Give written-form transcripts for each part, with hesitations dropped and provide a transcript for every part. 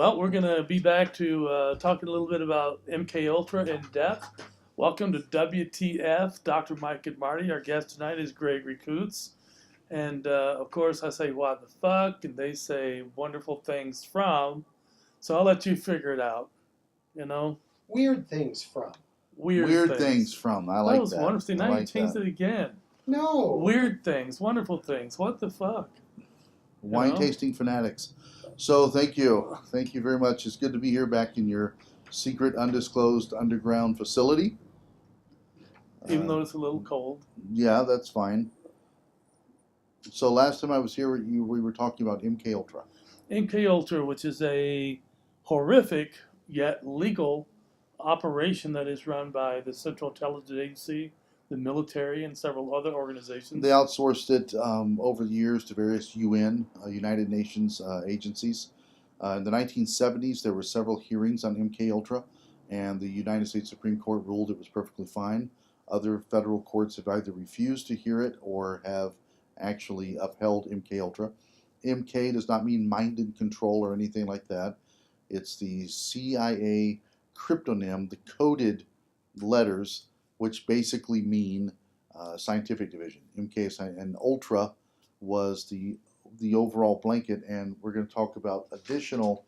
Well, we're going to be back to talking a little bit about MK Ultra in depth. Welcome to WTF, Dr. Mike and Marty. Our guest tonight is Gregory Coots. And of course, I say, what the fuck? And they say wonderful things from. So I'll let you figure it out. You know? Weird things from. Weird things from. I like that was that. wonderful. Now you changed it again. No. Weird things, wonderful things. What the fuck? Wine tasting fanatics. So thank you. Thank you very much. It's good to be here back in your secret, undisclosed underground facility. Even though it's a little cold. Yeah, that's fine. So last time I was here, we were talking about MK Ultra. MK Ultra, which is a horrific yet legal operation that is run by the Central Intelligence Agency, the military, and several other organizations. They outsourced it over the years to various UN, United Nations agencies. In the 1970s, there were several hearings on MK Ultra, and the United States Supreme Court ruled it was perfectly fine. Other federal courts have either refused to hear it or have actually upheld MK Ultra. MK does not mean mind and control or anything like that. It's the CIA cryptonym, the coded letters, which basically mean scientific division. MK and Ultra was the overall blanket, and we're going to talk about additional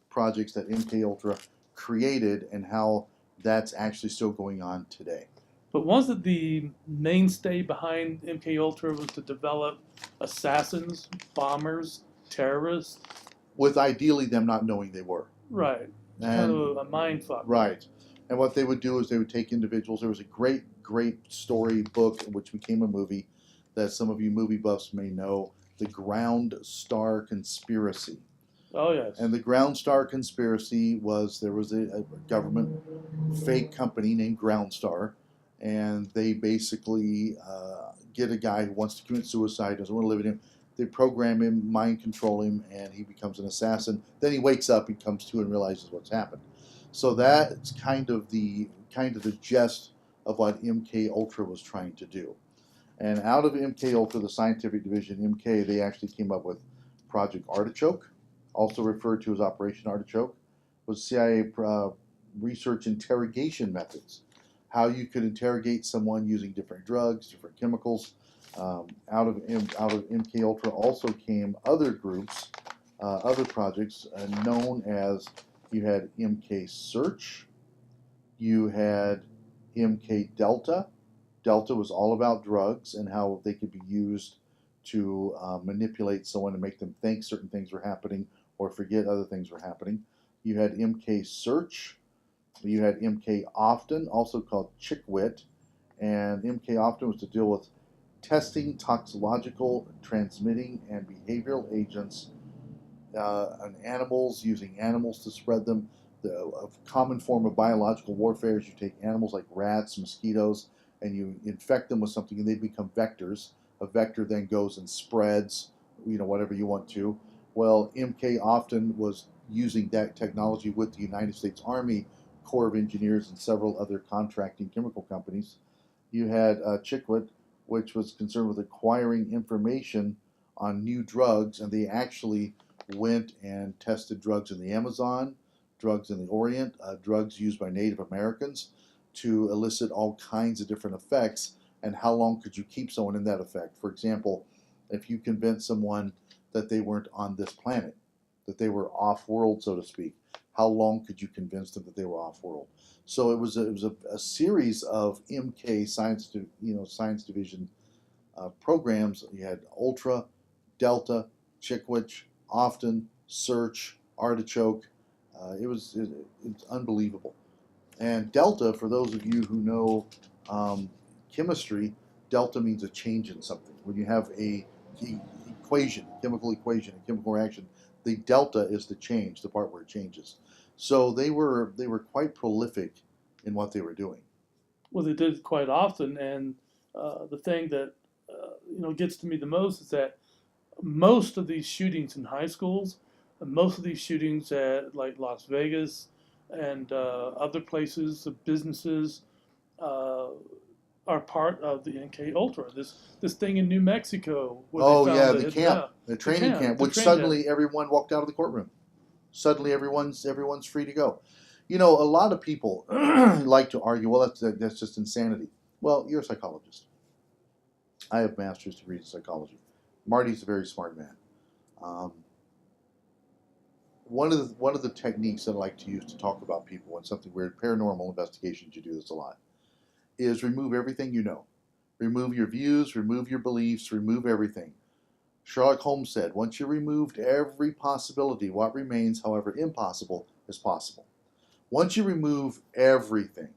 projects that MK Ultra created and how that's actually still going on today. But wasn't the mainstay behind MK Ultra was to develop assassins, bombers, terrorists? With ideally them not knowing they were. Right. Kind of a mind fuck. Right. And what they would do is they would take individuals. There was a great story book, which became a movie, that some of you movie buffs may know, The Ground Star Conspiracy. Oh, yes. And the Ground Star Conspiracy was, there was a government fake company named Ground Star, and they basically get a guy who wants to commit suicide, doesn't want to live in him. They program him, mind control him, and he becomes an assassin. Then he wakes up and comes to and realizes what's happened. So that's kind of the gist of what MK Ultra was trying to do. And out of MK Ultra, the scientific division, MK, they actually came up with Project Artichoke, also referred to as Operation Artichoke, was CIA research interrogation methods. How you could interrogate someone using different drugs, different chemicals. Out of MK Ultra also came other groups, other projects known as, you had MK Search, you had MK Delta. Delta was all about drugs and how they could be used to manipulate someone and make them think certain things were happening or forget other things were happening. You had MK Search, you had MK Often, also called Chickwit, and MK Often was to deal with testing toxicological, transmitting, and behavioral agents on animals, using animals to spread them. A common form of biological warfare is you take animals like rats, mosquitoes, and you infect them with something and they become vectors. A vector then goes and spreads, whatever you want to. Well, MK Often was using that technology with the United States Army Corps of Engineers and several other contracting chemical companies. You had Chickwit, which was concerned with acquiring information on new drugs, and they actually went and tested drugs in the Amazon, drugs in the Orient, drugs used by Native Americans to elicit all kinds of different effects, and how long could you keep someone in that effect. For example, if you convince someone that they weren't on this planet, that they were off-world, so to speak, how long could you convince them that they were off-world? So it was a series of MK science division programs. You had Ultra, Delta, Chickwit, Often, Search, Artichoke. It's unbelievable. And Delta, for those of you who know chemistry, Delta means a change in something. When you have a chemical equation, a chemical reaction, the delta is the change, the part where it changes. So they were quite prolific in what they were doing. Well, they did it quite often, and the thing that gets to me the most is that most of these shootings in high schools, most of these shootings at like Las Vegas and other places, businesses, are part of the MK Ultra. This thing in New Mexico. Oh yeah, the camp, the training camp, which suddenly everyone walked out of the courtroom. Suddenly, everyone's free to go. You know, a lot of people like to argue, well, that's just insanity. Well, you're a psychologist. I have master's degrees in psychology. Marty's a very smart man. Um, one of the techniques that I like to use to talk about people when something weird, paranormal investigations, you do this a lot, is remove everything you know. Remove your views, remove your beliefs, remove everything. Sherlock Holmes said, once you removed every possibility, what remains, however impossible, is possible. Once you remove everything,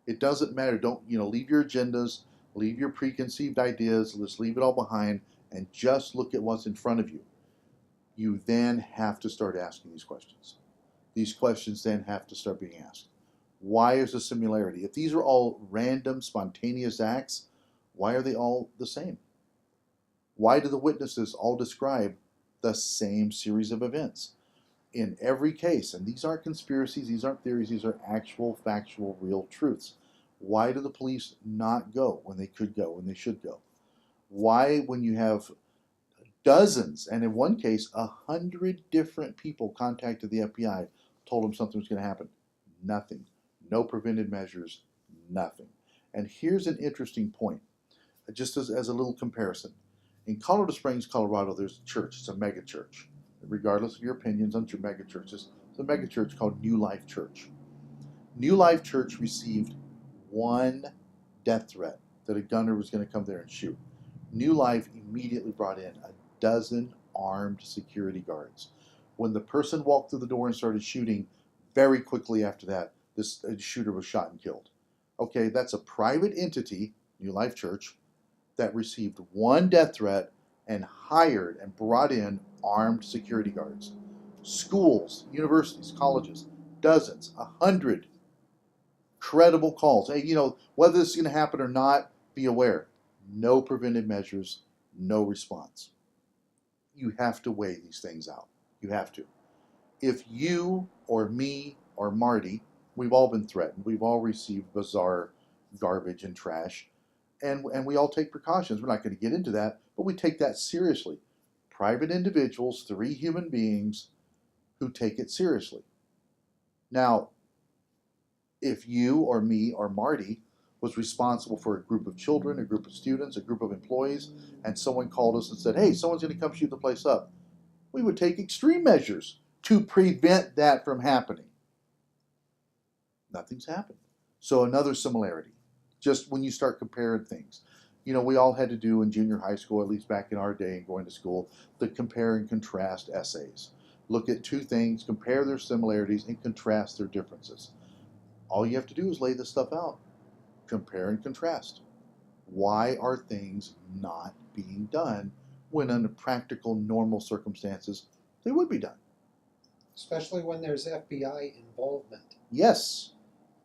it doesn't matter. Don't, leave your agendas, leave your preconceived ideas, let's leave it all behind and just look at what's in front of you. You then have to start asking these questions. These questions then have to start being asked. Why is the similarity? If these are all random, spontaneous acts, why are they all the same? Why do the witnesses all describe the same series of events? In every case, and these aren't conspiracies, these aren't theories, these are actual, factual, real truths. Why do the police not go when they could go, when they should go? Why, when you have dozens, and in one case, 100 different people contacted the FBI, told them something was going to happen? Nothing. No preventive measures, nothing. And here's an interesting point, just as a little comparison. In Colorado Springs, Colorado, there's a church. It's a mega church. Regardless of your opinions on your mega churches, it's a mega church called New Life Church. New Life Church received one death threat that a gunner was going to come there and shoot. New Life immediately brought in a dozen armed security guards. When the person walked through the door and started shooting, very quickly after that, this shooter was shot and killed. Okay, that's a private entity, New Life Church, that received one death threat and hired and brought in armed security guards. Schools, universities, colleges, dozens, 100 credible calls. Hey, whether this is going to happen or not, be aware. No preventive measures, no response. You have to weigh these things out. You have to. If you or me or Marty, we've all been threatened. We've all received bizarre garbage and trash. And we all take precautions. We're not going to get into that, but we take that seriously. Private individuals, 3 human beings who take it seriously. Now, if you or me or Marty was responsible for a group of children, a group of students, a group of employees, and someone called us and said, hey, someone's going to come shoot the place up, we would take extreme measures to prevent that from happening. Nothing's happened. So another similarity, just when you start comparing things. We all had to do in junior high school, at least back in our day going to school, the compare and contrast essays. Look at 2 things, compare their similarities, and contrast their differences. All you have to do is lay this stuff out. Compare and contrast. Why are things not being done when under practical, normal circumstances they would be done? Especially when there's FBI involvement. Yes.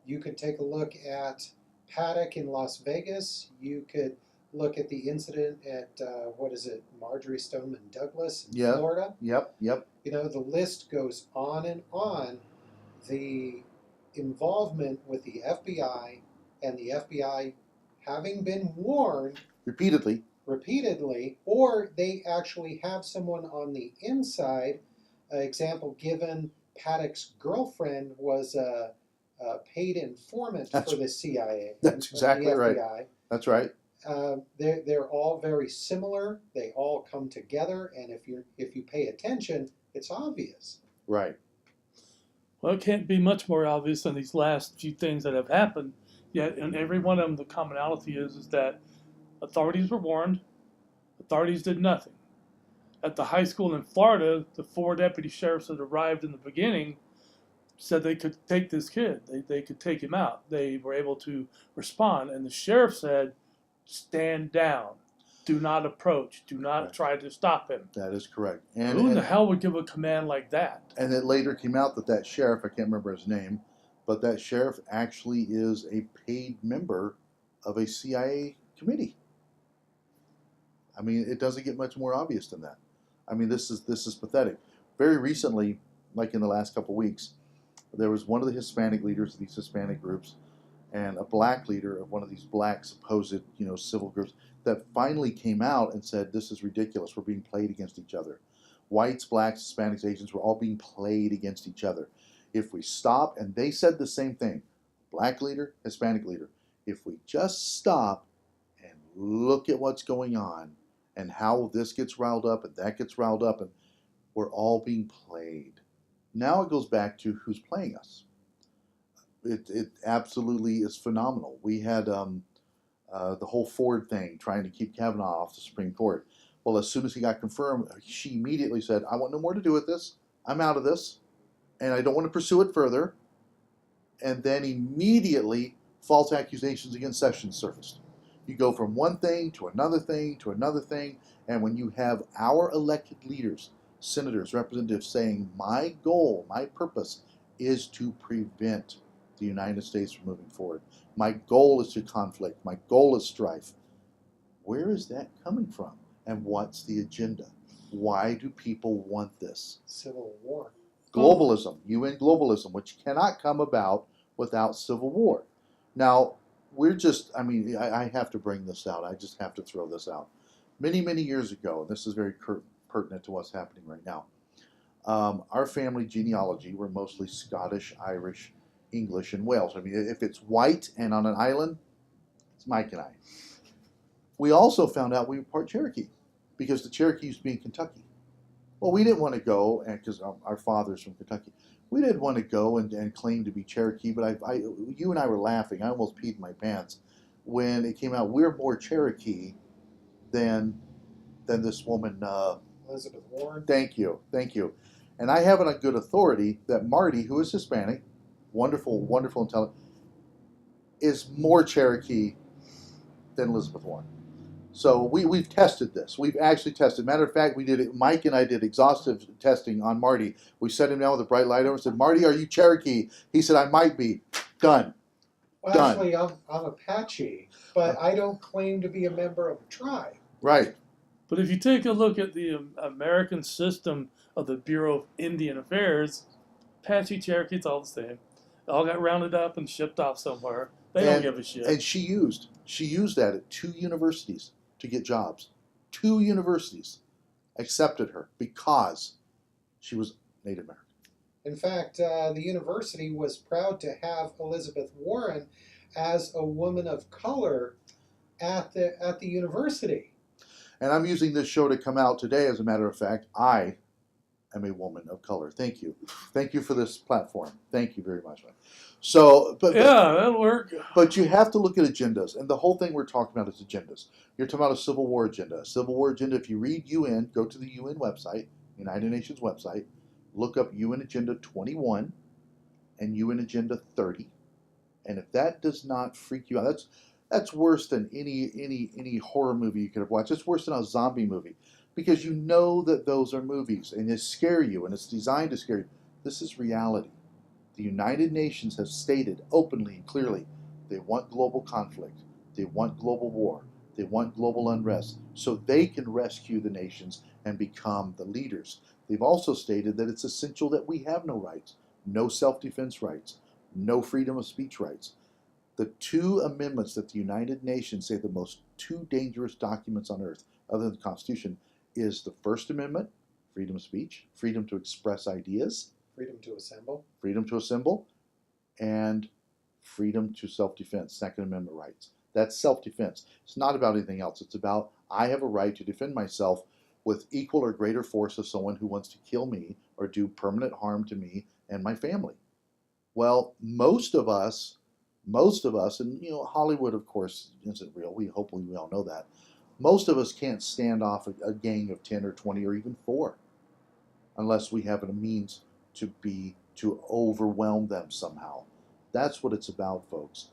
You could take a look at Paddock in Las Vegas. You could look at the incident at, Marjorie Stoneman Douglas in Florida. Yep. The list goes on and on. The involvement with the FBI and the FBI having been warned Repeatedly, or they actually have someone on the inside. Example given, Paddock's girlfriend was a paid informant for the CIA. That's exactly the FBI. right. That's right. They're all very similar. They all come together, and if you pay attention, it's obvious. Right. Well, it can't be much more obvious than these last few things that have happened. Yet, in every one of them, the commonality is that authorities were warned, authorities did nothing. At the high school in Florida, the 4 deputy sheriffs that arrived in the beginning said they could take this kid. They could take him out. They were able to respond. And the sheriff said, stand down. Do not approach. Do not try to stop him. That is correct. Who in the hell would give a command like that? And it later came out that sheriff, I can't remember his name, but that sheriff actually is a paid member of a CIA committee. I mean, it doesn't get much more obvious than that. I mean, this is pathetic. Very recently, like in the last couple of weeks, there was one of the Hispanic leaders of these Hispanic groups and a black leader of one of these black supposed, civil groups that finally came out and said, this is ridiculous. We're being played against each other. Whites, blacks, Hispanics, Asians were all being played against each other. If we stop, and they said the same thing, black leader, Hispanic leader, if we just stop and look at what's going on and how this gets riled up and that gets riled up, and we're all being played. Now it goes back to who's playing us. It absolutely is phenomenal. We had the whole Ford thing, trying to keep Kavanaugh off the Supreme Court. Well, as soon as he got confirmed, she immediately said, I want no more to do with this. I'm out of this, and I don't want to pursue it further. And then immediately, false accusations against Sessions surfaced. You go from one thing to another thing to another thing, and when you have our elected leaders, senators, representatives saying, my goal, my purpose is to prevent the United States from moving forward. My goal is to conflict. My goal is strife. Where is that coming from? And what's the agenda? Why do people want this? Civil war. Globalism, UN globalism, which cannot come about without civil war. Now, I have to bring this out. I just have to throw this out. Many, many years ago, and this is very pertinent to what's happening right now, our family genealogy were mostly Scottish, Irish, English, and Wales. I mean, if it's white and on an island, it's Mike and I. We also found out we were part Cherokee because the Cherokee used to be in Kentucky. Well, we didn't want to go, and because our father's from Kentucky, we didn't want to go and claim to be Cherokee. But you and I were laughing. I almost peed my pants when it came out. We're more Cherokee than this woman. Elizabeth Warren. Thank you. And I have it on good authority that Marty, who is Hispanic, wonderful, wonderful, intelligent, is more Cherokee than Elizabeth Warren. So we've tested this. We've actually tested. Matter of fact, Mike and I did exhaustive testing on Marty. We set him down with a bright light over and said, Marty, are you Cherokee? He said, I might be. Done. Well, Done. actually, I'm Apache, but I don't claim to be a member of a tribe. Right. But if you take a look at the American system of the Bureau of Indian Affairs, Apache, Cherokee, it's all the same. They all got rounded up and shipped off somewhere. They don't give a shit. And she used that at 2 universities to get jobs. 2 universities accepted her because she was Native American. In fact, the university was proud to have Elizabeth Warren as a woman of color at the university. And I'm using this show to come out today, as a matter of fact. I am a woman of color. Thank you. Thank you for this platform. Thank you very much. So, yeah, that'll work. But you have to look at agendas, and the whole thing we're talking about is agendas. You're talking about a Civil War agenda. A Civil War agenda, if you read UN, go to the UN website, United Nations website, look up UN Agenda 21 and UN Agenda 30. And if that does not freak you out, that's worse than any horror movie you could have watched. It's worse than a zombie movie because you know that those are movies and they scare you and it's designed to scare you. This is reality. The United Nations have stated openly and clearly they want global conflict, they want global war, they want global unrest so they can rescue the nations and become the leaders. They've also stated that it's essential that we have no rights, no self-defense rights, no freedom of speech rights. The 2 amendments that the United Nations say the most 2 dangerous documents on earth, other than the Constitution, is the First Amendment, freedom of speech, freedom to express ideas, freedom to assemble, and freedom to self-defense, Second Amendment rights. That's self-defense. It's not about anything else. It's about I have a right to defend myself with equal or greater force of someone who wants to kill me or do permanent harm to me and my family. Well, most of us, and Hollywood, of course, isn't real. Hopefully we all know that. Most of us can't stand off a gang of 10 or 20 or even 4 unless we have a means to overwhelm them somehow. That's what it's about, folks.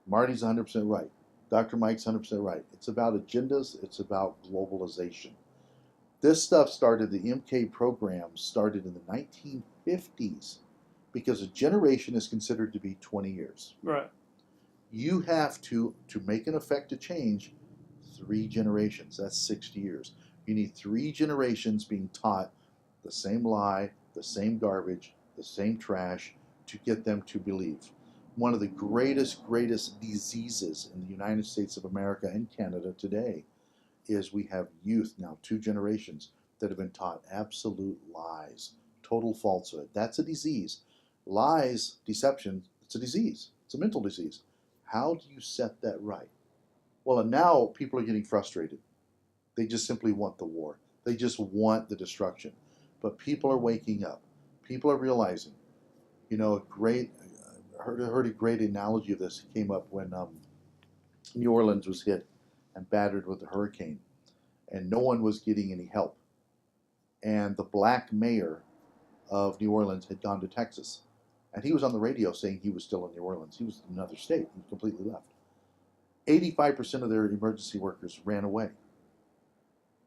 Marty's 100% right. Dr. Mike's 100% right. It's about agendas. It's about globalization. This stuff started, the MK program started in the 1950s because a generation is considered to be 20 years. Right. You have to make an effective change, 3 generations. That's 60 years. You need 3 generations being taught the same lie, the same garbage, the same trash to get them to believe. One of the greatest diseases in the United States of America and Canada today is we have youth now, 2 generations. that have been taught absolute lies, total falsehood. That's a disease. Lies, deception, it's a disease. It's a mental disease. How do you set that right? Well, and now people are getting frustrated. They just simply want the war. They just want the destruction. But people are waking up. People are realizing. You know, heard a great analogy of this came up when New Orleans was hit and battered with a hurricane, and no one was getting any help. And the black mayor of New Orleans had gone to Texas, and he was on the radio saying he was still in New Orleans. He was in another state. He completely left. 85% of their emergency workers ran away.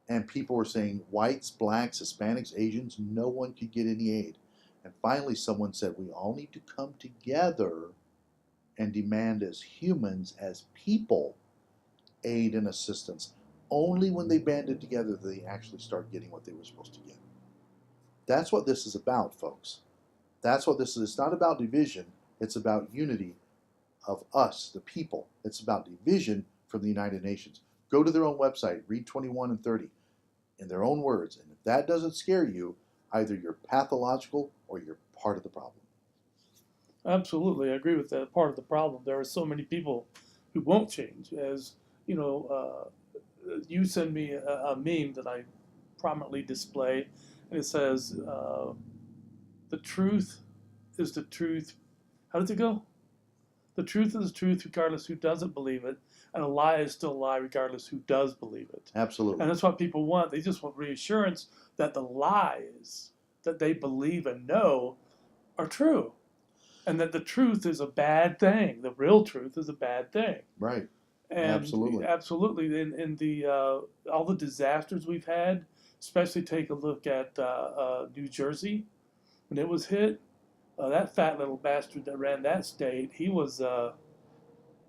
And people were saying whites, blacks, Hispanics, Asians, no one could get any aid. And finally someone said, we all need to come together and demand as humans, as people, aid and assistance. Only when they banded together do they actually start getting what they were supposed to get. That's what this is about, folks. That's what this is. It's not about division. It's about unity of us, the people. It's about division from the United Nations. Go to their own website, read 21 and 30, in their own words. And if that doesn't scare you, either you're pathological or you're part of the problem. Absolutely, I agree with that. Part of the problem. There are so many people who won't change. As you know, you send me a meme that I prominently display, and it says, "The truth is the truth." How does it go? The truth is the truth, regardless who doesn't believe it, and a lie is still a lie, regardless who does believe it. Absolutely. And that's what people want. They just want reassurance that the lies that they believe and know are true, and that the truth is a bad thing. The real truth is a bad thing. Right. And Absolutely. absolutely. In the all the disasters we've had, especially take a look at New Jersey when it was hit. That fat little bastard that ran that state, he was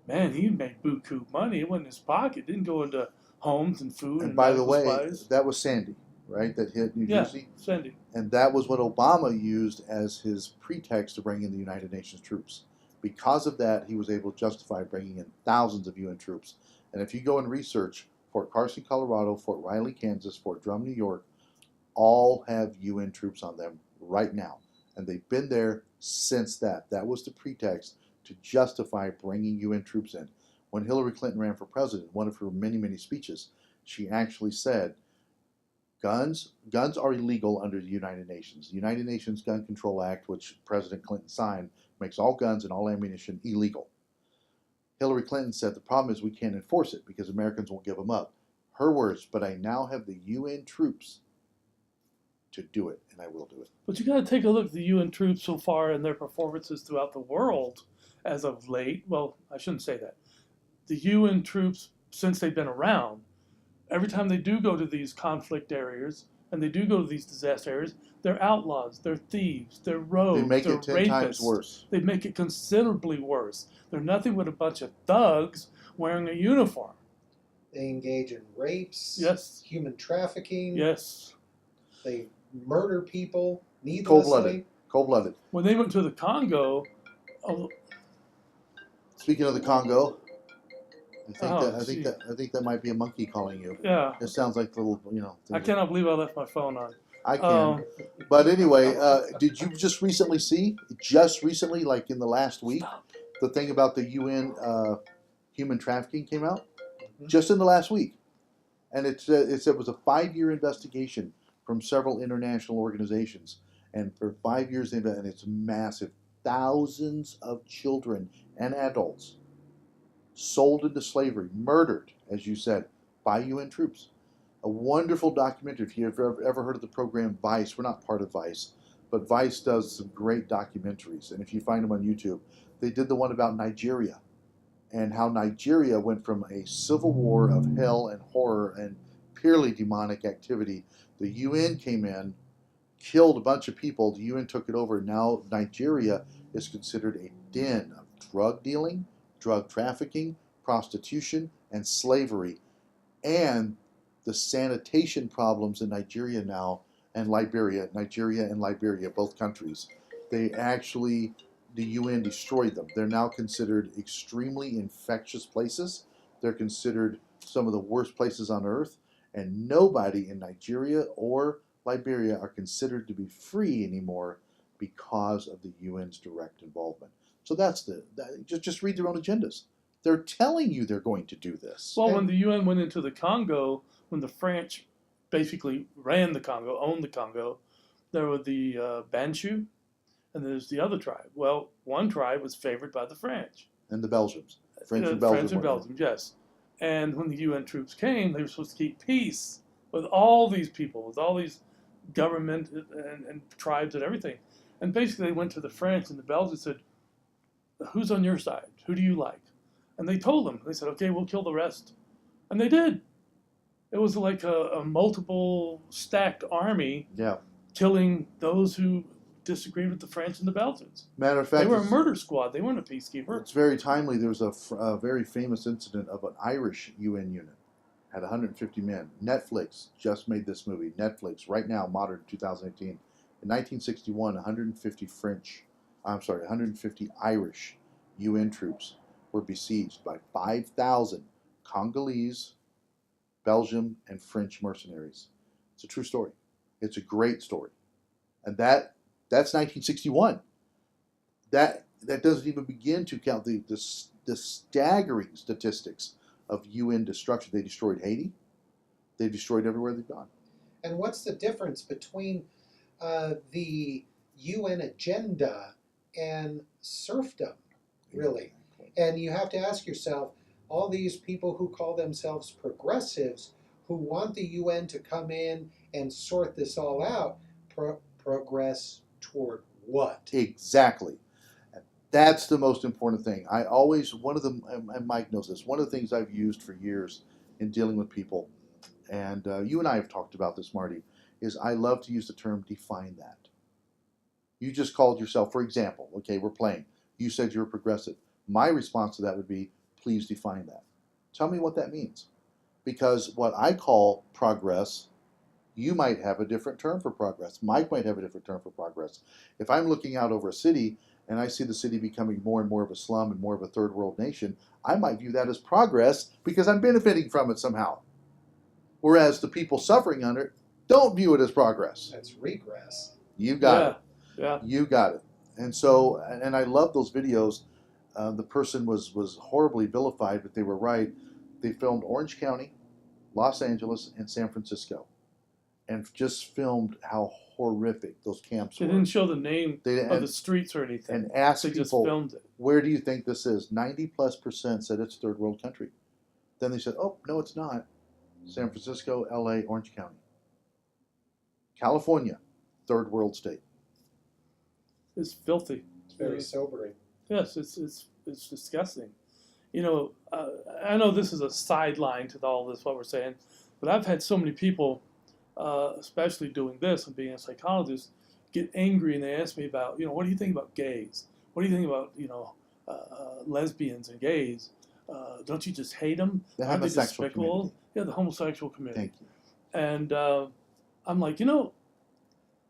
man. He made buku money. It went in his pocket. Didn't go into homes and food And and by the medical way, supplies. that was Sandy, right? That hit New Yeah, Jersey. Sandy. And that was what Obama used as his pretext to bring in the United Nations troops. Because of that, he was able to justify bringing in thousands of UN troops. And if you go and research Fort Carson, Colorado, Fort Riley, Kansas, Fort Drum, New York, all have UN troops on them right now. And they've been there since that. That was the pretext to justify bringing UN troops in. When Hillary Clinton ran for president, one of her many, many speeches, she actually said, Guns are illegal under the United Nations. The United Nations Gun Control Act, which President Clinton signed, makes all guns and all ammunition illegal. Hillary Clinton said the problem is we can't enforce it because Americans won't give them up. Her words, but I now have the UN troops to do it, and I will do it. But you got to take a look at the UN troops so far and their performances throughout the world as of late. Well, I shouldn't say that. The UN troops, since they've been around, every time they do go to these conflict areas and they do go to these disaster areas, they're outlaws, they're thieves, they're rogues, They make they're it 10 rapists. times worse. They make it considerably worse. They're nothing but a bunch of thugs wearing a uniform. They engage in rapes, Yes. human trafficking. Yes. They murder people needlessly. Cold-blooded. Cold-blooded. When they went to the Congo, Speaking of the Congo, Oh, I think that might be a monkey calling you. yeah, It sounds like the little, you know. I cannot believe I left my phone on. I can. But anyway, did you just recently, like in the last week, the thing about the UN human trafficking came out? Mhm. Just in the last week. And it said it was a 5-year investigation from several international organizations. And for 5 years, and it's massive. Thousands of children and adults sold into slavery, murdered, as you said, by UN troops. A wonderful documentary. If you've ever heard of the program Vice, we're not part of Vice, but Vice does some great documentaries. And if you find them on YouTube, they did the one about Nigeria and how Nigeria went from a civil war of hell and horror and purely demonic activity. The UN came in, killed a bunch of people. The UN took it over. Now Nigeria is considered a den of drug dealing, drug trafficking, prostitution, and slavery. And the sanitation problems in Nigeria now and Liberia, both countries, the UN destroyed them. They're now considered extremely infectious places. They're considered some of the worst places on earth. and nobody in Nigeria or Liberia are considered to be free anymore because of the UN's direct involvement. So just read their own agendas. They're telling you they're going to do this. Well, when the UN went into the Congo, when the French basically ran the Congo, owned the Congo, there were the Bantu, and there's the other tribe. Well, one tribe was favored by the French. And the Belgians. French and Belgium. French and Belgium, yes. And when the UN troops came, they were supposed to keep peace with all these people, with all these government and tribes and everything. And basically, they went to the French and the Belgians and said, "Who's on your side? Who do you like?" And they told them. They said, "Okay, we'll kill the rest." And they did. It was like a multiple stacked army Yeah. killing those who disagreed with the French and the Belgians. Matter of fact, They were a murder squad. They weren't a peacekeeper. it's very timely. There was a very famous incident of an Irish UN unit. Had 150 men. Netflix just made this movie. Netflix, right now, modern 2018. In 1961, 150 Irish UN troops were besieged by 5,000 Congolese, Belgium, and French mercenaries. It's a true story. It's a great story. And that's 1961. That doesn't even begin to count the staggering statistics of UN destruction. They destroyed Haiti. They destroyed everywhere they've gone. And what's the difference between the UN agenda and serfdom, really? And you have to ask yourself, all these people who call themselves progressives, who want the UN to come in and sort this all out, progress toward what? Exactly. That's the most important thing. I always, one of them, and Mike knows this, one of the things I've used for years in dealing with people, and you and I have talked about this, Marty, is I love to use the term define that. You just called yourself, for example, okay, we're playing. You said you're progressive. My response to that would be, please define that. Tell me what that means. Because what I call progress, you might have a different term for progress. Mike might have a different term for progress. If I'm looking out over a city and I see the city becoming more and more of a slum and more of a third world nation, I might view that as progress because I'm benefiting from it somehow. Whereas the people suffering under it don't view it as progress. That's regress. You got it. Yeah. You got it. And so, and I love those videos. The person was horribly vilified, but they were right. They filmed Orange County, Los Angeles, and San Francisco, and just filmed how horrific those camps They were. didn't show the name of the streets or anything. And asked They just people, filmed it. where do you think this is? 90+% said it's a third world country. Then they said, oh, no, it's not. San Francisco, LA, Orange County. California, third world state. It's filthy. It's very sobering. Yes, it's disgusting. You know, I know this is a sideline to all this, what we're saying, but I've had so many people, especially doing this and being a psychologist, get angry and they ask me about, you know, what do you think about gays? What do you think about, you know, lesbians and gays? Don't you just hate them? The Aren't they homosexual despicable? community. Yeah, the homosexual community. Thank you. And I'm like, you know,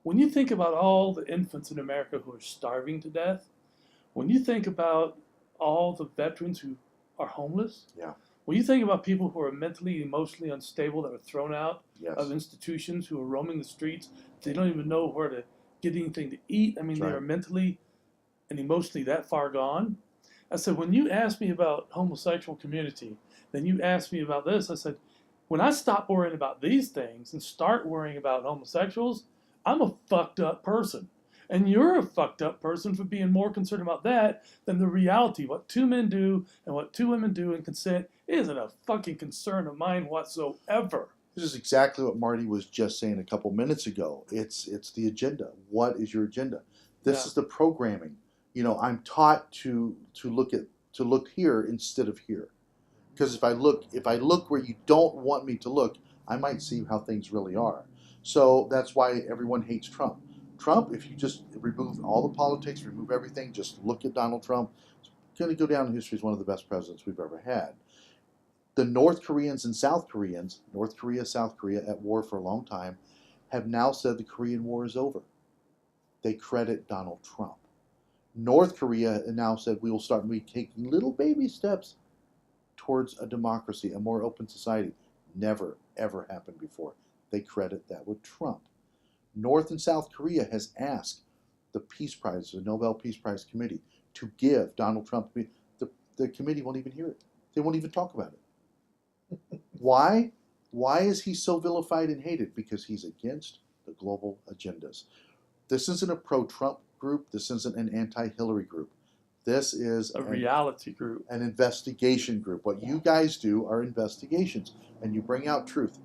when you think about all the infants in America who are starving to death, when you think about all the veterans who are homeless, Yeah. when you think about people who are mentally, emotionally unstable that are thrown out Yes. of institutions, who are roaming the streets, they don't even know where to get anything to eat. I mean, That's they right. are mentally and emotionally that far gone. I said, when you ask me about homosexual community, then you ask me about this. I said, when I stop worrying about these things and start worrying about homosexuals, I'm a fucked up person. And you're a fucked up person for being more concerned about that than the reality. What two men do and what two women do in consent isn't a fucking concern of mine whatsoever. This is exactly what Marty was just saying a couple minutes ago. It's the agenda. What is your agenda? This is the programming. You know, I'm taught to look here instead of here. Because if I look where you don't want me to look, I might see how things really are. So that's why everyone hates Trump. Trump, if you just remove all the politics, remove everything, just look at Donald Trump, it's going to go down in history as one of the best presidents we've ever had. The North Koreans and South Koreans, North Korea, South Korea, at war for a long time, have now said the Korean War is over. They credit Donald Trump. North Korea now said we will start taking little baby steps towards a democracy, a more open society. Never, ever happened before. They credit that with Trump. North and South Korea has asked the Peace Prize, the Nobel Peace Prize Committee, to give Donald Trump. The committee won't even hear it. They won't even talk about it. Why? Why is he so vilified and hated? Because he's against the global agendas. This isn't a pro-Trump group. This isn't an anti-Hillary group. This is A reality group. an investigation group. What you guys do are investigations, and you bring out truth.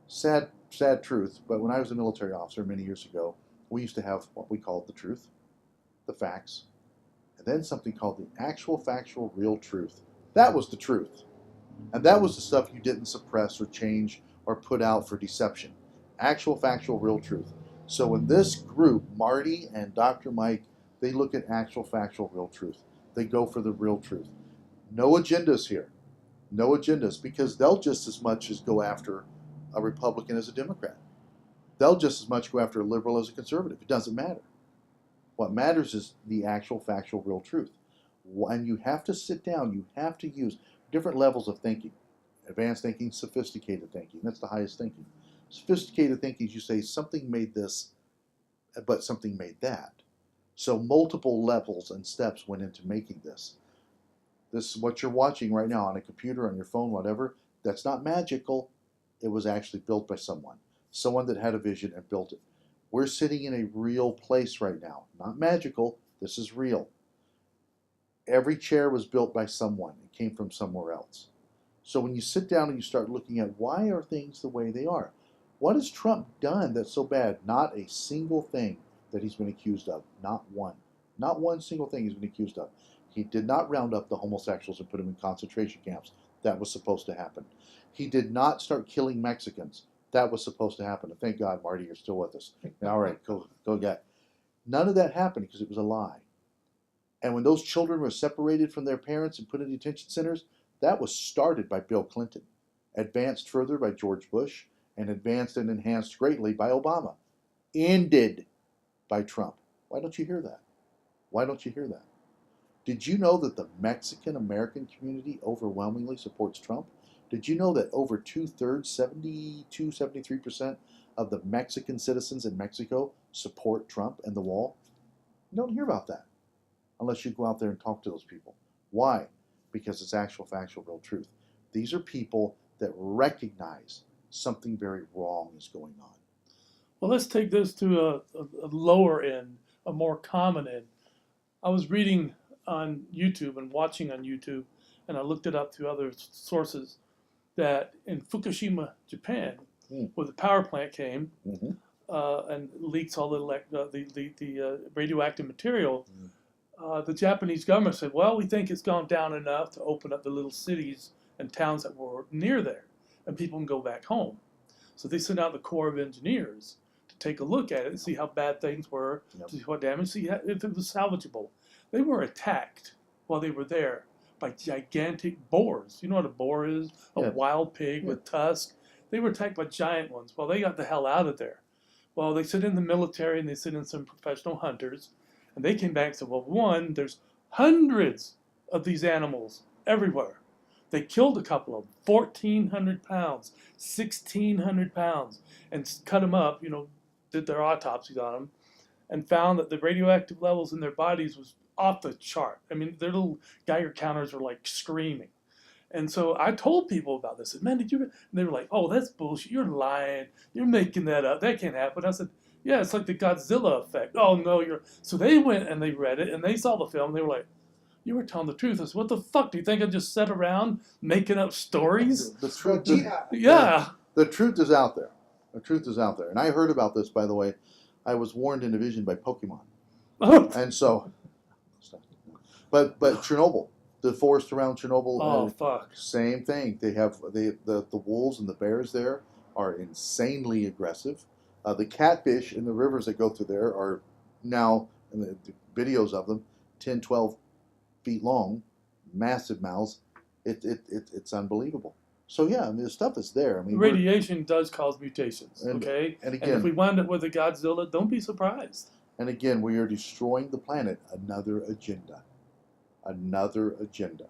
Sad truth, but when I was a military officer many years ago, we used to have what we called the truth, the facts, and then something called the actual, factual, real truth. That was the truth. And that was the stuff you didn't suppress or change or put out for deception. Actual, factual, real truth. So in this group, Marty and Dr. Mike, they look at actual, factual, real truth. They go for the real truth. No agendas here. No agendas, because they'll just as much as go after a Republican as a Democrat. They'll just as much go after a liberal as a conservative. It doesn't matter. What matters is the actual, factual, real truth. And you have to sit down. You have to use different levels of thinking. Advanced thinking, sophisticated thinking. That's the highest thinking. Sophisticated thinking is you say something made this, but something made that. So multiple levels and steps went into making this. This, what you're watching right now on a computer, on your phone, whatever, that's not magical. It was actually built by someone. Someone that had a vision and built it. We're sitting in a real place right now. Not magical. This is real. Every chair was built by someone. It came from somewhere else. So when you sit down and you start looking at why are things the way they are? What has Trump done that's so bad? Not a single thing that he's been accused of. Not one. Not one single thing he's been accused of. He did not round up the homosexuals and put them in concentration camps. That was supposed to happen. He did not start killing Mexicans. That was supposed to happen. And thank God, Marty, you're still with us. All right, go get. None of that happened because it was a lie. And when those children were separated from their parents and put in detention centers, that was started by Bill Clinton, advanced further by George Bush, and advanced and enhanced greatly by Obama, ended by Trump. Why don't you hear that? Why don't you hear that? Did you know that the Mexican-American community overwhelmingly supports Trump? Did you know that over 2/3, 72, 73% of the Mexican citizens in Mexico support Trump and the wall? You don't hear about that unless you go out there and talk to those people. Why? Because it's actual, factual, real truth. These are people that recognize something very wrong is going on. Well, let's take this to a lower end, a more common end. I was reading on YouTube and watching on YouTube, and I looked it up through other sources, that in Fukushima, Japan, where the power plant came and leaks all the radioactive material, the Japanese government said, well, we think it's gone down enough to open up the little cities and towns that were near there, and people can go back home. So they sent out the Corps of Engineers to take a look at it and see how bad things were, to see what damage, see if it was salvageable. They were attacked while they were there by gigantic boars. You know what a boar is? A wild pig with tusks. They were attacked by giant ones. Well, they got the hell out of there. Well, they sent in the military and they sent in some professional hunters. And they came back and said, well, one, there's hundreds of these animals everywhere. They killed a couple of them, 1,400 pounds, 1,600 pounds, and cut them up, did their autopsies on them, and found that the radioactive levels in their bodies was off the chart. I mean, their little Geiger counters were like screaming. And so I told people about this. I said, man, did you? And they were like, oh, that's bullshit. You're lying. You're making that up. That can't happen. I said, yeah, it's like the Godzilla effect. Oh, no, you're. So they went and they read it and they saw the film. And they were like, you were telling the truth. I said, what the fuck? Do you think I just sat around making up stories? The truth, the truth is out there. The truth is out there. And I heard about this, by the way. I was warned in a vision by Pokemon. And so, but Chernobyl, the forest around Chernobyl. Oh, fuck. Same thing. They have the wolves and the bears there are insanely aggressive. The catfish in the rivers that go through there are now, in the videos of them, 10, 12 feet long, massive mouths. It's unbelievable. So yeah, I mean, the stuff is there. I mean, radiation does cause mutations. Okay, and again, if we wind up with a Godzilla, don't be surprised. And again, we are destroying the planet. Another agenda. Another agenda.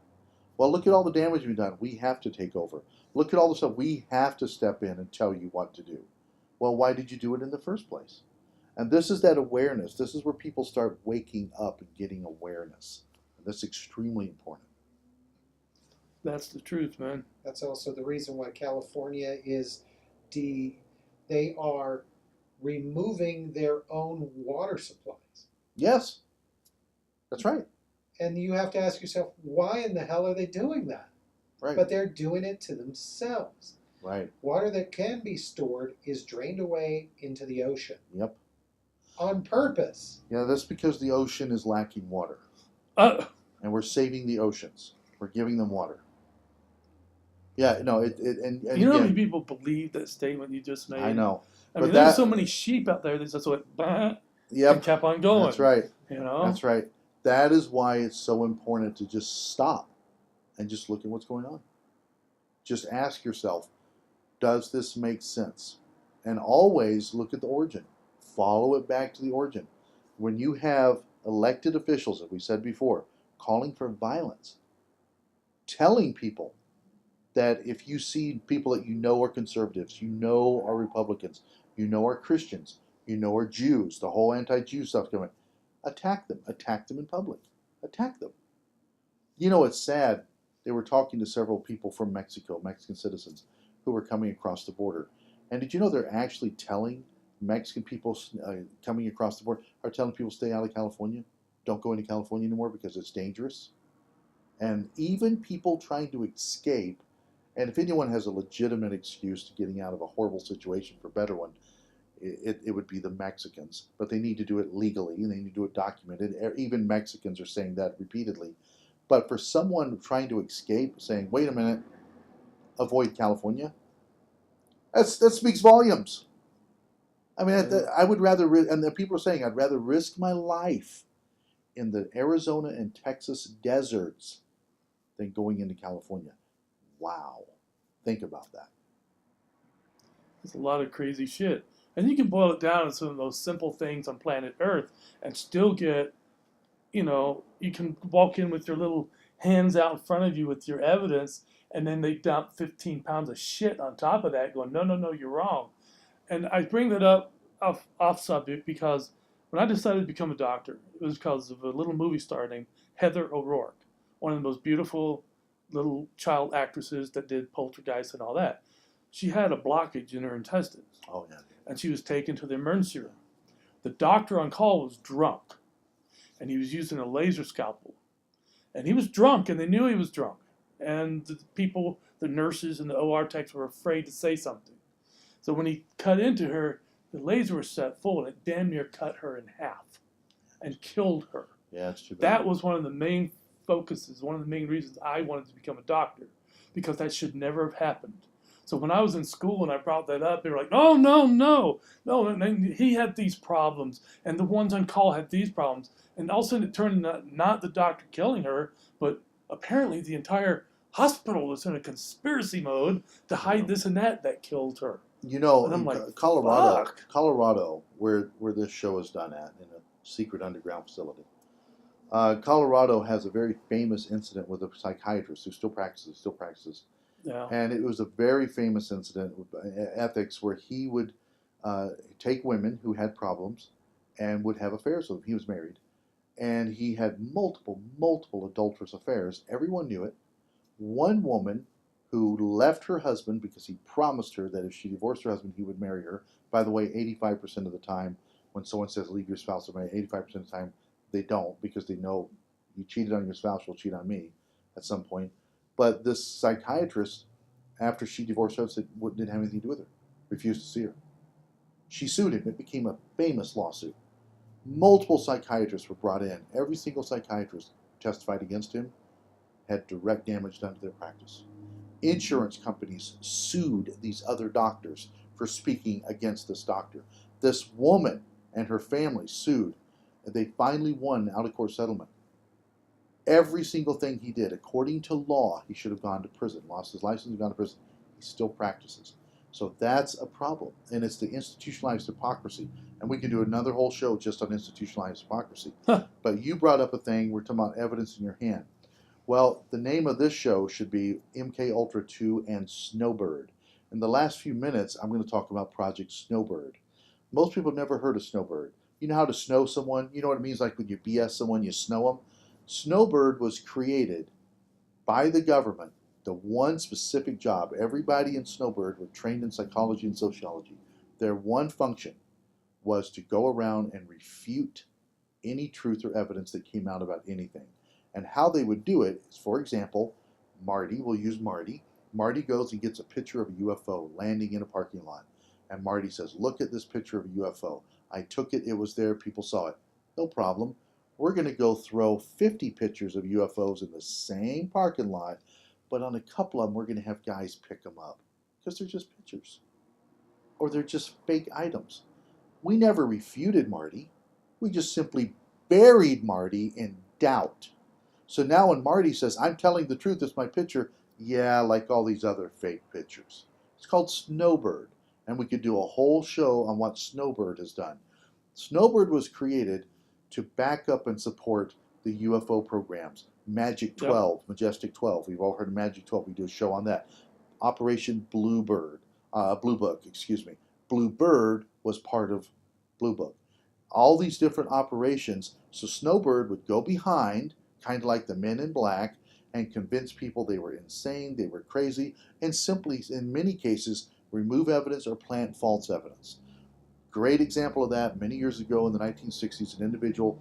Well, look at all the damage we've done. We have to take over. Look at all the stuff. We have to step in and tell you what to do. Well, why did you do it in the first place? And this is that awareness. This is where people start waking up and getting awareness. And that's extremely important. That's the truth, man. That's also the reason why California is they are removing their own water supplies. Yes, that's right. And you have to ask yourself, why in the hell are they doing that? Right. But they're doing it to themselves. Right. Water that can be stored is drained away into the ocean. Yep. On purpose. Yeah, that's because the ocean is lacking water. Uh, And we're saving the oceans. We're giving them water. Yeah, no, and you know how many again, people believe that statement you just made? I know. I But mean, there's that- so many sheep out there that just went, bah, and Yep, kept on going. that's right. You know? That's right. That is why it's so important to just stop and just look at what's going on. Just ask yourself, does this make sense? And always look at the origin. Follow it back to the origin. When you have elected officials, as we said before, calling for violence, telling people that if you see people that you know are conservatives, you know are Republicans, you know are Christians, you know are Jews, the whole anti-Jew stuff going, attack them in public, attack them. You know, it's sad. They were talking to several people from Mexico, Mexican citizens, who were coming across the border. And did you know they're actually telling Mexican people coming across the border, are telling people stay out of California, don't go into California anymore because it's dangerous? And even people trying to escape, and if anyone has a legitimate excuse to getting out of a horrible situation for a better one, it would be the Mexicans. But they need to do it legally, and they need to do it documented. Even Mexicans are saying that repeatedly. But for someone trying to escape, saying, wait a minute, avoid California, that speaks volumes. I mean, I would rather, and the people are saying, I'd rather risk my life in the Arizona and Texas deserts than going into California. Wow. Think about that. It's a lot of crazy shit. And you can boil it down to some of those simple things on planet Earth and still get, you know, you can walk in with your little hands out in front of you with your evidence, and then they dump 15 pounds of shit on top of that going, no, no, no, you're wrong. And I bring that up off subject because when I decided to become a doctor, it was because of a little movie star named Heather O'Rourke, one of the most beautiful little child actresses that did Poltergeist and all that. She had a blockage in her intestines. Oh, yeah. And she was taken to the emergency room. The doctor on call was drunk, and he was using a laser scalpel. And he was drunk, and they knew he was drunk. And the people, the nurses and the OR techs were afraid to say something. So when he cut into her, the laser was set full, and it damn near cut her in half and killed her. Yeah, it's too bad. That was one of the main focuses, one of the main reasons I wanted to become a doctor, because that should never have happened. So when I was in school and I brought that up, they were like, no, no, no, no. And he had these problems, and the ones on call had these problems. And all of a sudden it turned not the doctor killing her, but apparently the entire hospital was in a conspiracy mode to hide this and that killed her. You know, And I'm like, Colorado, fuck. Colorado, where this show is done at, in a secret underground facility. Colorado has a very famous incident with a psychiatrist who still practices. Yeah. And it was a very famous incident with ethics where he would take women who had problems and would have affairs with them. He was married. And he had multiple adulterous affairs. Everyone knew it. One woman who left her husband because he promised her that if she divorced her husband, he would marry her. By the way, 85% of the time, when someone says leave your spouse or marry, 85% of the time, they don't, because they know you cheated on your spouse, you'll cheat on me at some point. But this psychiatrist, after she divorced her, said didn't have anything to do with her, refused to see her. She sued him. It became a famous lawsuit. Multiple psychiatrists were brought in. Every single psychiatrist testified against him, had direct damage done to their practice. Insurance companies sued these other doctors for speaking against this doctor. This woman and her family sued, and they finally won an out-of-court settlement. Every single thing he did, according to law, he should have gone to prison, lost his license, gone to prison. He still practices. So that's a problem, and it's the institutionalized hypocrisy. And we can do another whole show just on institutionalized hypocrisy. But you brought up a thing, we're talking about evidence in your hand. Well, the name of this show should be MK Ultra 2 and Snowbird. In the last few minutes, I'm going to talk about Project Snowbird. Most people have never heard of Snowbird. You know how to snow someone? You know what it means like when you BS someone, you snow them? Snowbird was created by the government, the one specific job. Everybody in Snowbird were trained in psychology and sociology. Their one function was to go around and refute any truth or evidence that came out about anything. And how they would do it is, for example, Marty, we'll use Marty. Marty goes and gets a picture of a UFO landing in a parking lot. And Marty says, look at this picture of a UFO. I took it, it was there, people saw it. No problem. We're going to go throw 50 pictures of UFOs in the same parking lot, but on a couple of them, we're going to have guys pick them up because they're just pictures or they're just fake items. We never refuted Marty. We just simply buried Marty in doubt. So now when Marty says, I'm telling the truth, it's my picture, yeah, like all these other fake pictures. It's called Snowbird, and we could do a whole show on what Snowbird has done. Snowbird was created to back up and support the UFO programs. Magic 12, yep. Majestic 12. We've all heard of Magic 12. We do a show on that. Operation Bluebird, Blue Book, excuse me. Bluebird was part of Blue Book. All these different operations. So Snowbird would go behind, kind of like the Men in Black, and convince people they were insane, they were crazy, and simply, in many cases, remove evidence or plant false evidence. Great example of that, many years ago in the 1960s, an individual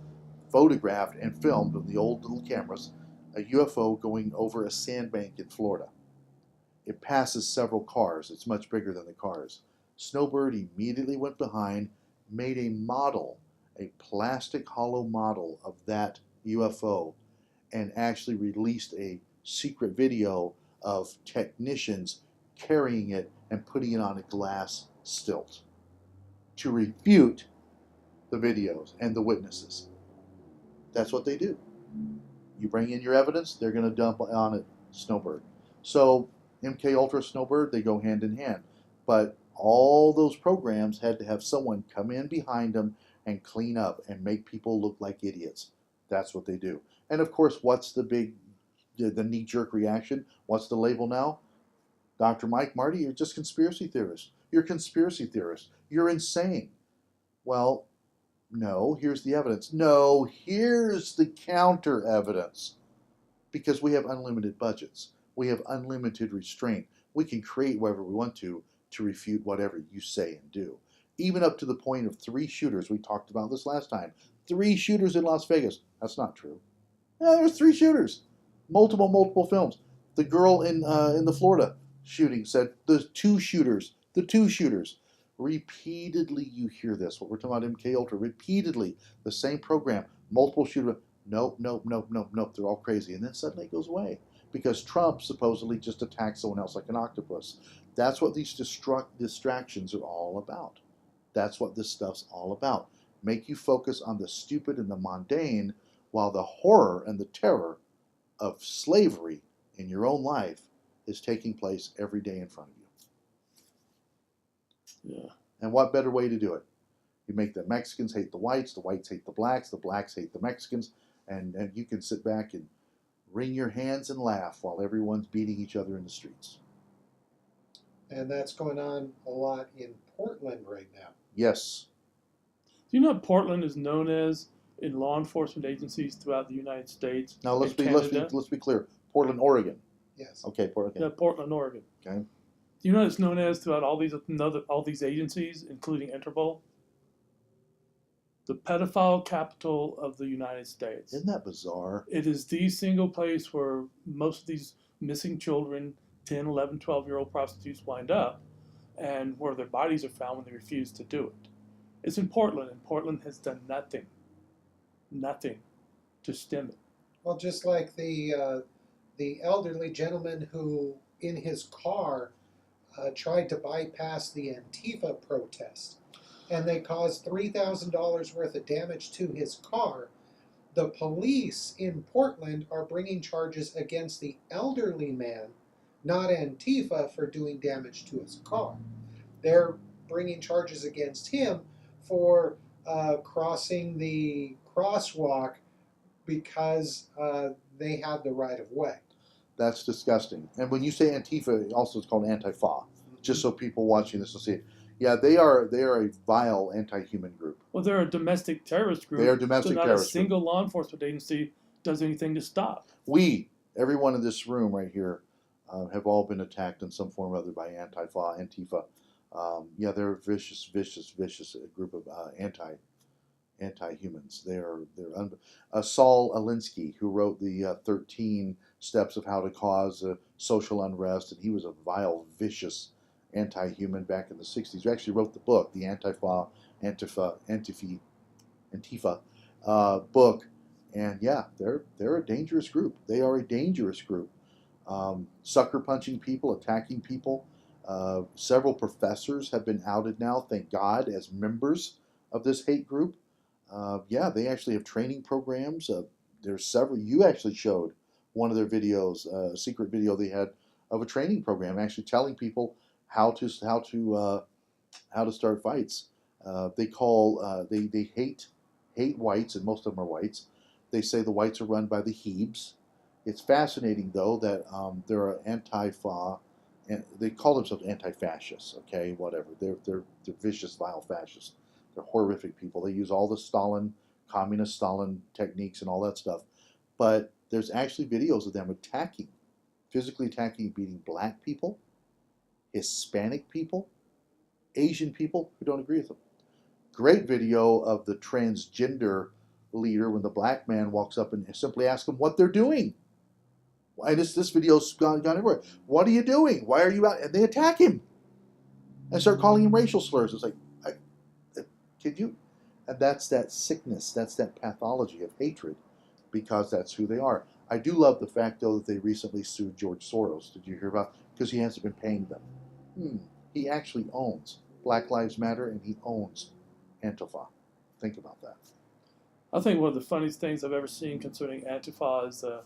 photographed and filmed with the old little cameras a UFO going over a sandbank in Florida. It passes several cars. It's much bigger than the cars. Snowbird immediately went behind, made a model, a plastic hollow model of that UFO, and actually released a secret video of technicians carrying it and putting it on a glass stilt to refute the videos and the witnesses. That's what they do. You bring in your evidence, they're going to dump on it Snowbird. So MK Ultra, Snowbird, they go hand in hand. But all those programs had to have someone come in behind them and clean up and make people look like idiots. That's what they do. And of course, what's the knee-jerk reaction? What's the label now? Dr. Mike, Marty, you're just conspiracy theorists. You're conspiracy theorists. You're insane. Well, no, here's the evidence. No, here's the counter evidence. Because we have unlimited budgets. We have unlimited restraint. We can create whatever we want to refute whatever you say and do. Even up to the point of 3 shooters. We talked about this last time. 3 shooters in Las Vegas. That's not true. Yeah, there was 3 shooters. Multiple films. The girl in the Florida shooting said the 2 shooters. The 2 shooters. Repeatedly you hear this. What we're talking about MK Ultra. Repeatedly. The same program. Multiple shooters. Nope. They're all crazy. And then suddenly it goes away. Because Trump supposedly just attacked someone else like an octopus. That's what these distractions are all about. That's what this stuff's all about. Make you focus on the stupid and the mundane while the horror and the terror of slavery in your own life is taking place every day in front of you. Yeah. And what better way to do it? You make the Mexicans hate the whites hate the blacks hate the Mexicans, and you can sit back and wring your hands and laugh while everyone's beating each other in the streets. And that's going on a lot in Portland right now. Yes. Do you know what Portland is known as in law enforcement agencies throughout the United States? Now let's be clear. Portland, Oregon. Yes. Okay, Portland. Yeah, Portland, Oregon. Okay. Do you know what it's known as throughout all these agencies, including Interpol? The pedophile capital of the United States. Isn't that bizarre? It is the single place where most of these missing children, 10, 11, 12-year-old prostitutes wind up, and where their bodies are found when they refuse to do it. It's in Portland, and Portland has done nothing to stem it. Well, just like the elderly gentleman who, in his car, tried to bypass the Antifa protest, and they caused $3,000 worth of damage to his car. The police in Portland are bringing charges against the elderly man, not Antifa, for doing damage to his car. They're bringing charges against him for crossing the crosswalk because they had the right of way. That's disgusting. And when you say Antifa, also it's called Antifa, just so people watching this will see it. Yeah, they are a vile anti-human group. Well, they're a domestic terrorist group. They are a domestic so not terrorist a single law enforcement agency does anything to stop. Everyone in this room right here, have all been attacked in some form or other by Antifa. Yeah, they're a vicious group of anti-humans. Saul Alinsky, who wrote the 13 Steps of How to Cause Social Unrest, and he was a vile, vicious anti-human back in the 60s. He actually wrote the book, the Antifa book, and yeah, they're a dangerous group. They are a dangerous group. Sucker punching people, attacking people. Several professors have been outed now, thank God, as members of this hate group. Yeah, they actually have training programs. There's several. You actually showed one of their videos, a secret video they had of a training program, actually telling people how to start fights. They hate whites, and most of them are whites. They say the whites are run by the Hebes. It's fascinating though that there are Antifa, and they call themselves anti-fascists. Okay, whatever. They're vicious, vile fascists. They're horrific people. They use all the communist Stalin techniques and all that stuff. But there's actually videos of them physically attacking, beating black people, Hispanic people, Asian people who don't agree with them. Great video of the transgender leader when the black man walks up and simply asks them what they're doing. And this video's gone everywhere. What are you doing? Why are you out? And they attack him and start calling him racial slurs. It's like, kid you? And that's that sickness. That's that pathology of hatred, because that's who they are. I do love the fact, though, that they recently sued George Soros. Did you hear about? Because he hasn't been paying them. He actually owns Black Lives Matter, and he owns Antifa. Think about that. I think one of the funniest things I've ever seen concerning Antifa is a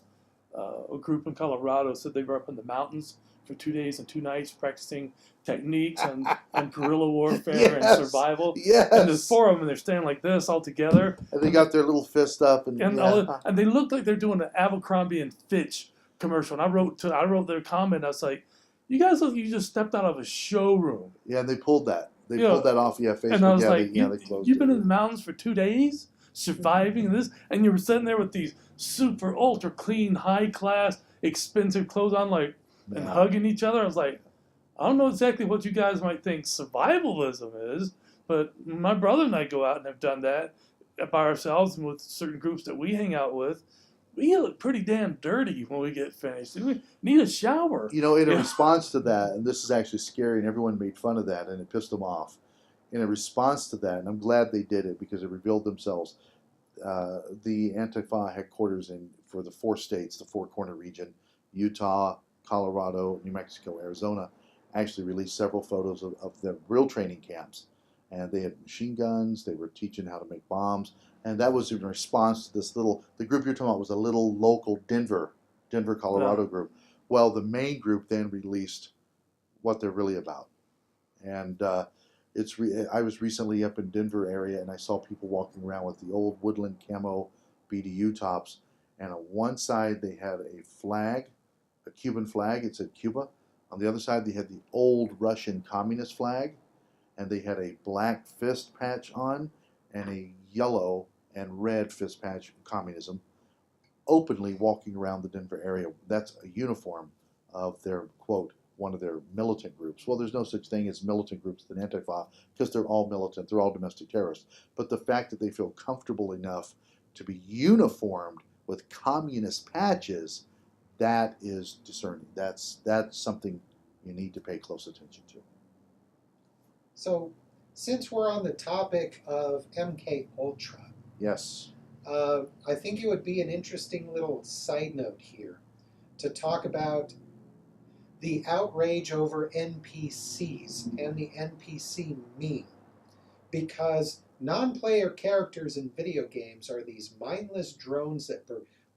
group in Colorado said they were up in the mountains for 2 days and 2 nights practicing techniques and guerrilla warfare and survival. Yes. And there's 4 of them, and they're standing like this all together. And they got their little fist up, and and they look like they're doing an Abercrombie and Fitch commercial. And I wrote their comment. I was like, "You guys look like you just stepped out of a showroom." Yeah, and they pulled that. They pulled that off. Yeah, Facebook. And I was they closed you've been in the mountains for 2 days, surviving this, and you were sitting there with these super ultra clean, high class, expensive clothes on, and hugging each other. I was like, I don't know exactly what you guys might think survivalism is, but my brother and I go out and have done that by ourselves and with certain groups that we hang out with. We look pretty damn dirty when we get finished. We need a shower. In a response to that, and this is actually scary, and everyone made fun of that, and it pissed them off. In a response to that, and I'm glad they did it because it revealed themselves, the Antifa headquarters for the 4 states, the 4-corner region, Utah, Colorado, New Mexico, Arizona, actually released several photos of the real training camps. And they had machine guns, they were teaching how to make bombs, and that was in response to the group you're talking about was a little local Denver, Colorado group. Well, the main group then released what they're really about. And I was recently up in Denver area, and I saw people walking around with the old woodland camo BDU tops, and on one side they had a flag, a Cuban flag, it said Cuba. On the other side they had the old Russian communist flag, and they had a black fist patch on and a yellow and red fist patch, communism, openly walking around the Denver area. That's a uniform of their, quote, one of their militant groups. Well, there's no such thing as militant groups than Antifa, because they're all militant, they're all domestic terrorists. But the fact that they feel comfortable enough to be uniformed with communist patches, that is discerning. That's something you need to pay close attention to. So, since we're on the topic of MK Ultra, yes, I think it would be an interesting little side note here to talk about the outrage over NPCs and the NPC meme, because non-player characters in video games are these mindless drones that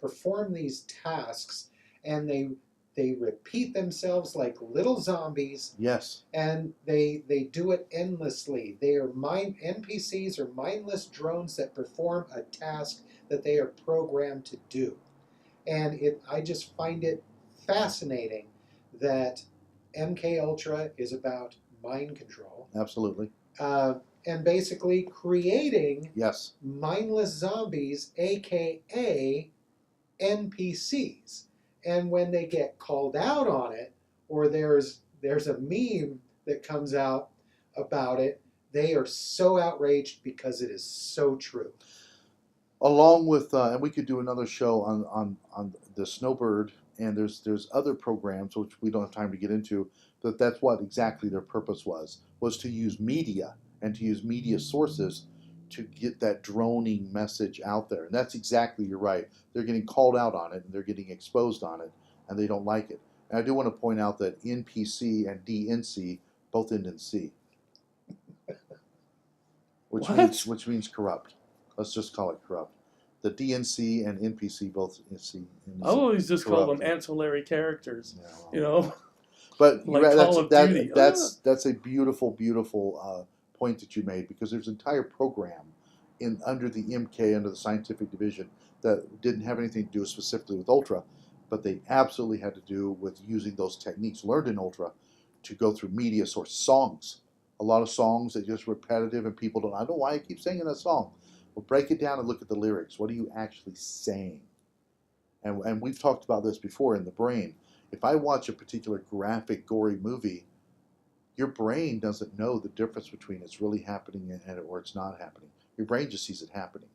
perform these tasks, and they repeat themselves like little zombies. Yes. And they do it endlessly. NPCs are mindless drones that perform a task that they are programmed to do. And I just find it fascinating that MK Ultra is about mind control, Absolutely. and basically creating Yes. mindless zombies, aka NPCs. And when they get called out on it, or there's a meme that comes out about it, they are so outraged because it is so true. Along with, and we could do another show on the Snowbird, and there's other programs which we don't have time to get into, but that's what exactly their purpose was to use media and to use media sources to get that droning message out there. And that's exactly, you're right. They're getting called out on it and they're getting exposed on it, and they don't like it. And I do want to point out that NPC and DNC both end in C, What? which means corrupt. Let's just call it corrupt. The DNC and NPC both C. I always just call them corrupt. ancillary characters. Yeah, well. You know, But like you're right, Call of Duty. that's a beautiful, beautiful point that you made, because there's an entire program under the MK, under the scientific division, that didn't have anything to do specifically with Ultra, but they absolutely had to do with using those techniques learned in Ultra to go through media source songs. A lot of songs that are just repetitive and people don't. I don't know why I keep singing that song. Well, break it down and look at the lyrics. What are you actually saying? And we've talked about this before in the brain. If I watch a particular graphic, gory movie, your brain doesn't know the difference between it's really happening or it's not happening. Your brain just sees it happening,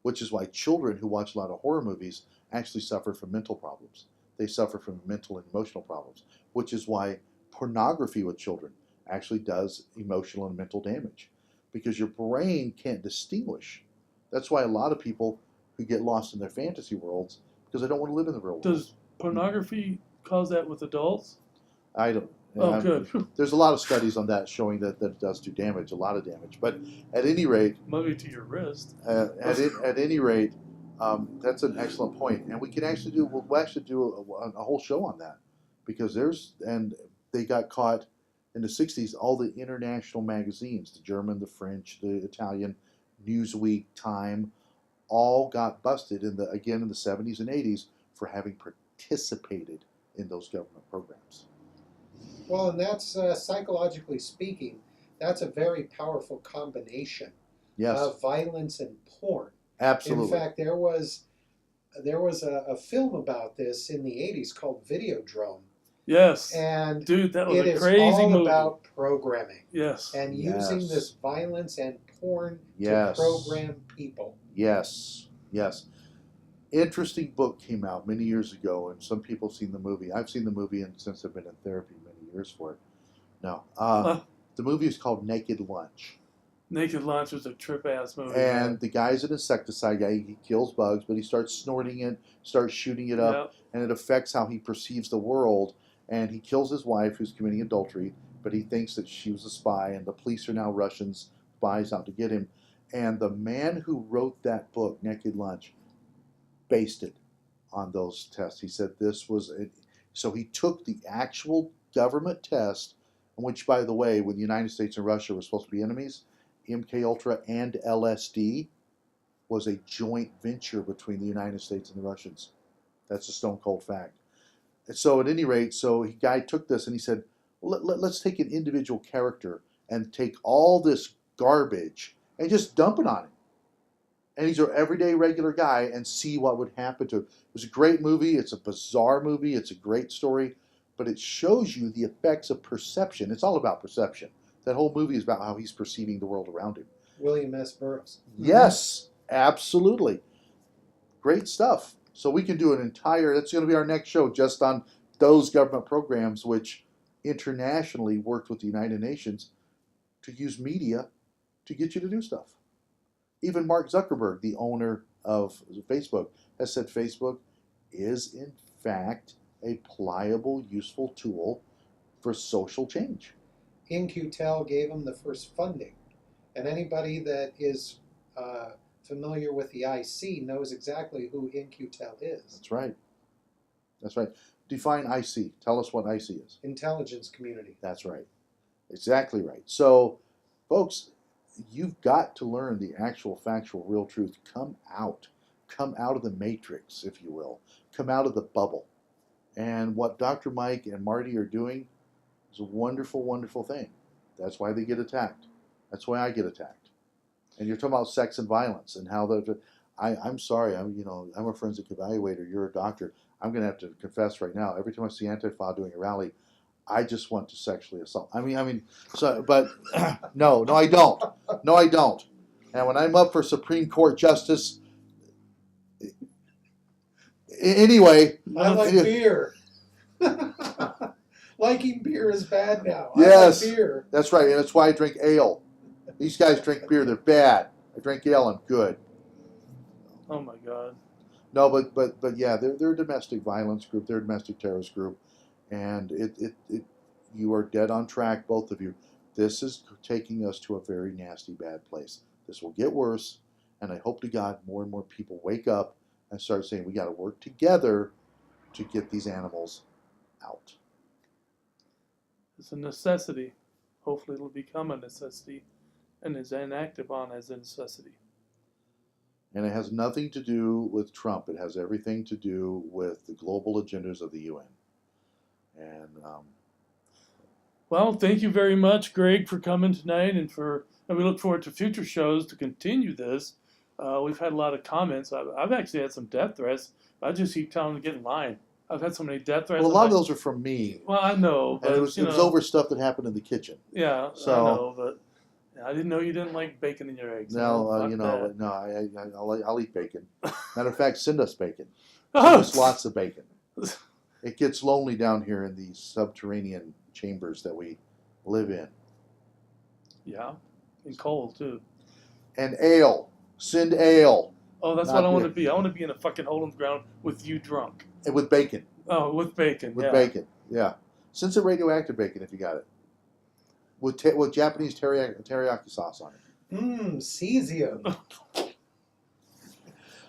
which is why children who watch a lot of horror movies actually suffer from mental problems. They suffer from mental and emotional problems, which is why pornography with children actually does emotional and mental damage, because your brain can't distinguish. That's why a lot of people who get lost in their fantasy worlds, because they don't want to live in the real world. Does pornography cause that with adults? I don't. Oh, good. There's a lot of studies on that showing that it does do damage, a lot of damage. But at any rate, Maybe to your wrist. at any rate, that's an excellent point, and we can actually do. We'll actually do a whole show on that, because they got caught in the '60s. All the international magazines, the German, the French, the Italian, Newsweek, Time, all got busted in the '70s and '80s for having participated in those government programs. Well, and that's psychologically speaking, that's a very powerful combination Yes, of violence and porn. absolutely. In fact, there was a film about this in the '80s called Videodrome, Yes. and Dude, that was it a is crazy all movie. about programming Yes. and Yes. using this violence and porn Yes. to program people. Yes, yes. Interesting book came out many years ago, and some people have seen the movie. I've seen the movie, and since I've been in therapy many years for it. No, the movie is called Naked Lunch, Naked Lunch was a trip ass movie. and the guy's an insecticide guy. He kills bugs, but he starts snorting it, starts shooting it up, and it affects how he perceives the world. And he kills his wife, who's committing adultery, but he thinks that she was a spy, and the police are now Russians, spies out to get him. And the man who wrote that book, Naked Lunch, based it on those tests. He said this was it. So he took the actual government test, which, by the way, when the United States and Russia were supposed to be enemies, MK Ultra and LSD was a joint venture between the United States and the Russians. That's a stone cold fact. And so at any rate, guy took this and he said, let's take an individual character and take all this garbage and just dump it on him. And he's an everyday regular guy, and see what would happen to him. It was a great movie. It's a bizarre movie. It's a great story, but it shows you the effects of perception. It's all about perception. That whole movie is about how he's perceiving the world around him. William S. Burroughs. Yes, absolutely. Great stuff. So we can do that's going to be our next show, just on those government programs which internationally worked with the United Nations to use media to get you to do stuff. Even Mark Zuckerberg, the owner of Facebook, has said Facebook is in fact a pliable, useful tool for social change. In-Q-Tel gave him the first funding, and anybody that is familiar with the IC knows exactly who In-Q-Tel is. That's right. That's right. Define IC. Tell us what IC is. Intelligence community. That's right. Exactly right. So, folks, you've got to learn the actual, factual, real truth. Come out. come out of the matrix, if you will, come out of the bubble. And what Dr. Mike and Marty are doing is a wonderful, wonderful thing. That's why they get attacked. That's why I get attacked. And you're talking about sex and violence and how I'm sorry, I'm a forensic evaluator. You're a doctor. I'm going to have to confess right now. Every time I see Antifa doing a rally, I just want to sexually assault. But no, I don't. No, I don't. And when I'm up for Supreme Court justice, anyway. I like beer. Liking beer is bad now. Yes, I like beer. That's right, and that's why I drink ale. These guys drink beer; they're bad. I drink ale; I'm good. Oh my God. No, but yeah, they're a domestic violence group. They're a domestic terrorist group, and you are dead on track, both of you. This is taking us to a very nasty, bad place. This will get worse, and I hope to God more and more people wake up and start saying we got to work together to get these animals out. It's a necessity. Hopefully it'll become a necessity and is enacted on as a necessity. And it has nothing to do with Trump. It has everything to do with the global agendas of the UN. And well, thank you very much, Greg, for coming tonight, and we look forward to future shows to continue this. We've had a lot of comments. I've actually had some death threats. I just keep telling them to get in line. I've had so many death threats. well, a lot of those are from me. Well, I know, but And it was over stuff that happened in the kitchen. Yeah, So, I know, but I didn't know you didn't like bacon in your eggs. No, Fuck I'll eat bacon. Matter of fact, send us bacon. Send us lots of bacon. It gets lonely down here in these subterranean chambers that we live in. Yeah, and cold too. And ale. Send ale. Oh, that's what I want to be. I want to be in a fucking hole in the ground with you drunk. And with bacon. Oh, with bacon. With bacon, yeah. Send some radioactive bacon if you got it. With Japanese teriyaki sauce on it. Cesium.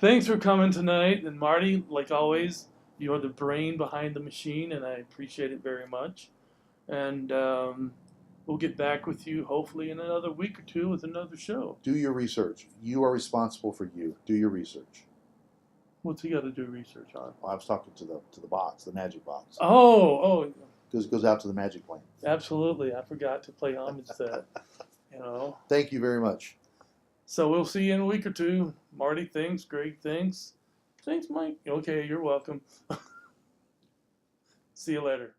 Thanks for coming tonight. And Marty, like always, you are the brain behind the machine, and I appreciate it very much. And we'll get back with you hopefully in another week or two with another show. Do your research. You are responsible for you. Do your research. What's he got to do research on? Well, I was talking to the box, the magic box. Oh. Goes out to the magic plane. Absolutely. I forgot to play homage to that. Thank you very much. So we'll see you in a week or two. Marty, thanks. Greg, thanks. Thanks, Mike. Okay, you're welcome. See you later.